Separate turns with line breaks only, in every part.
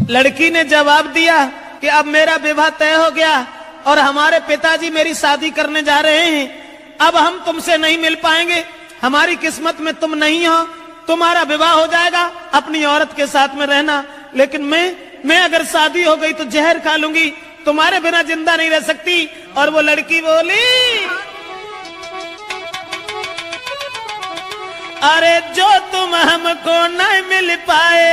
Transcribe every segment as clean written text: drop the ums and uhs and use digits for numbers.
लड़की ने जवाब दिया कि अब मेरा विवाह तय हो गया और हमारे पिताजी मेरी शादी करने जा रहे हैं। अब हम तुमसे नहीं मिल पाएंगे, हमारी किस्मत में तुम नहीं हो, तुम्हारा विवाह हो जाएगा, अपनी औरत के साथ में रहना, लेकिन मैं अगर शादी हो गई तो जहर खा लूंगी, तुम्हारे बिना जिंदा नहीं रह सकती। और वो लड़की बोली, अरे जो तुम हमको नहीं मिल पाए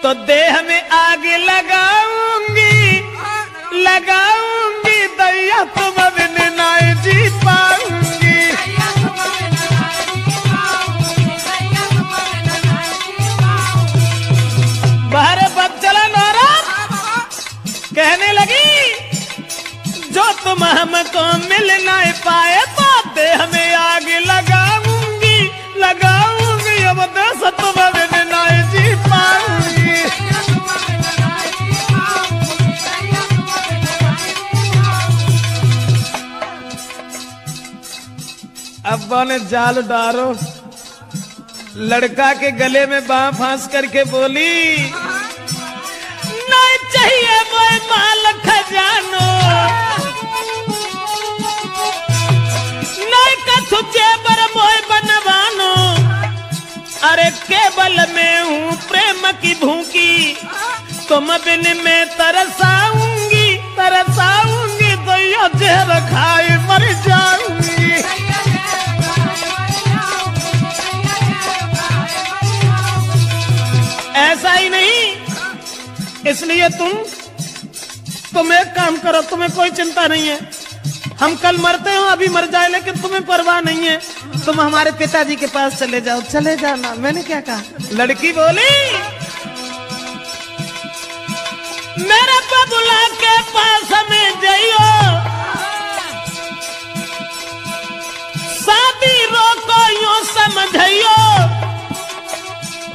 तो देह में आग लगाऊंगी, लगाऊंगी, दैया तुम बिन नहीं जी पाऊंगी। बाहर बब चला औरत कहने लगी, जो तुम हमको मिल नहीं पाए तो देह में आग लगाऊंगी, लगाऊंगी, अब देश तुम बिन नहीं जी पाऊंगी। अब्बा ने जाल डारो, लड़का के गले में बांह फांस करके बोली, नहीं चाहिए मोए माल खजानो, नहीं कथु जेबर मोए बनवानो, अरे केवल मैं हूँ प्रेम की भूखी, तुम बिन में तरसाऊंगी, तरसाऊंगी, तो यो जहर खाए मर जाऊंगी। ऐसा ही नहीं, इसलिए तुम एक काम करो, तुम्हें कोई चिंता नहीं है, हम कल मरते हो, अभी मर जाए, लेकिन तुम्हें परवाह नहीं है, तुम हमारे पिताजी के पास चले जाओ, चले जाना। मैंने क्या कहा? लड़की बोली, मेरे बबुला के पास में जाइयो, शादी रोको यूं समझियो,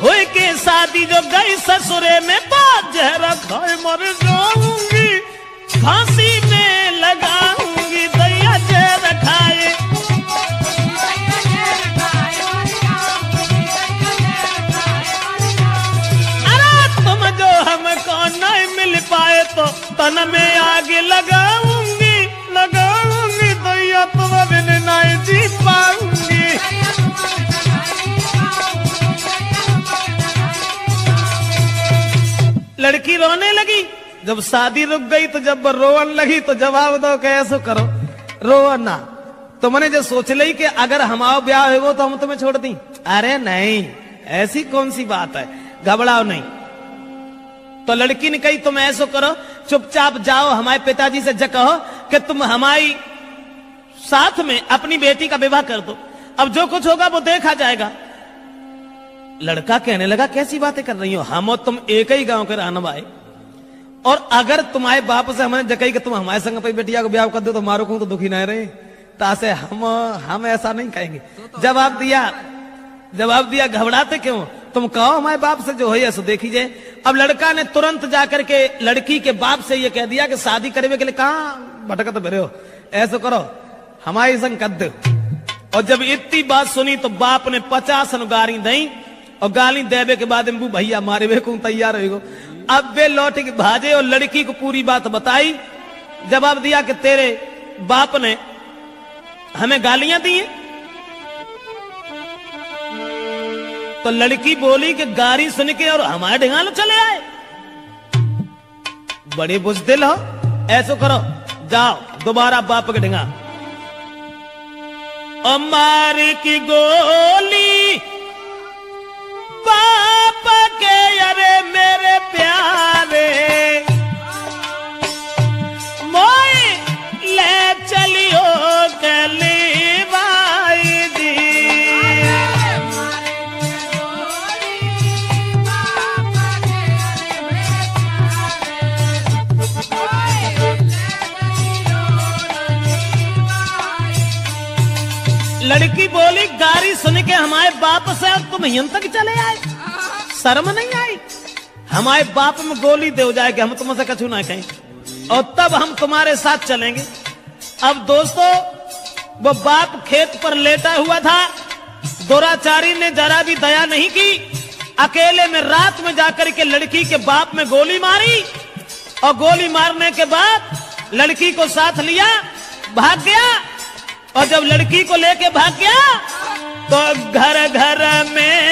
हुई के शादी जो गई ससुरे में तो जहर खाए मर जाऊंगी, फांसी में लगाऊंगी, दैया जहर खाए। अरे तुम जो हमको नहीं मिल पाए तो तन में आग लगाऊंगी, लगाऊंगी, दैया तुम बिन नहीं जी पाऊंगी। लड़की रोने लगी, जब शादी रुक गई तो जब रोवन लगी तो जवाब दो कैसे करो, रो ना। तो मैंने जो सोच ली कि अगर हमारा ब्याह होगा तो हम तुम्हें छोड़ दी, अरे नहीं, ऐसी कौन सी बात है, घबराओ नहीं। तो लड़की ने कही तुम ऐसा करो, चुपचाप जाओ, हमारे पिताजी से कहो कि तुम हमारी साथ में अपनी बेटी का विवाह कर दो, अब जो कुछ होगा वो देखा जाएगा। लड़का कहने लगा, कैसी बातें कर रही हो, हम और तुम एक ही गांव के रहने वाले, और अगर तुम्हारे बाप से हमने जकई कि तुम हमारे संग पे बेटिया को ब्याह कर दो तो मारो को तो दुखी नहीं रहे, तासे हम ऐसा नहीं कहेंगे। जवाब दिया, घबराते क्यों, तुम कहो हमारे बाप से जो हो सो देखी जाए। अब लड़का ने तुरंत जाकर के लड़की के बाप से ये कह दिया कि शादी करने के लिए कहाँ भटकत भरे हो, ऐसा करो हमारे संग कर दो। और जब इतनी बात सुनी तो बाप ने 50 गाली दी, और गाली देवे के बाद भैया मारे वे को तैयार हो। अब वे लौट के भाजे और लड़की को पूरी बात बताई, जवाब दिया कि तेरे बाप ने हमें गालियां दी हैं। तो लड़की बोली कि गाली सुन के और हमारे ढिंगाल चले आए, बड़े बुजदिल हो, ऐसो करो जाओ दोबारा बाप के ढिंगा, और मार की गोली बाप के, अरे मेरे प्यारे मोए ले चलियो कली भाई जी। लड़की बोली, गाली सुन के हमारे बाप से तुम यहां तक चले आए, शर्म नहीं आई, हमारे बाप में गोली दे हो जाए कि हम तुमसे कछु ना कहें, और तब हम तुम्हारे साथ चलेंगे। अब दोस्तों, वो बाप खेत पर लेटा हुआ था, दुराचारी ने जरा भी दया नहीं की, अकेले में रात में जाकर के लड़की के बाप में गोली मारी और गोली मारने के बाद लड़की को साथ लिया, भाग गया। और जब लड़की को लेके भाग गया तो घर घर में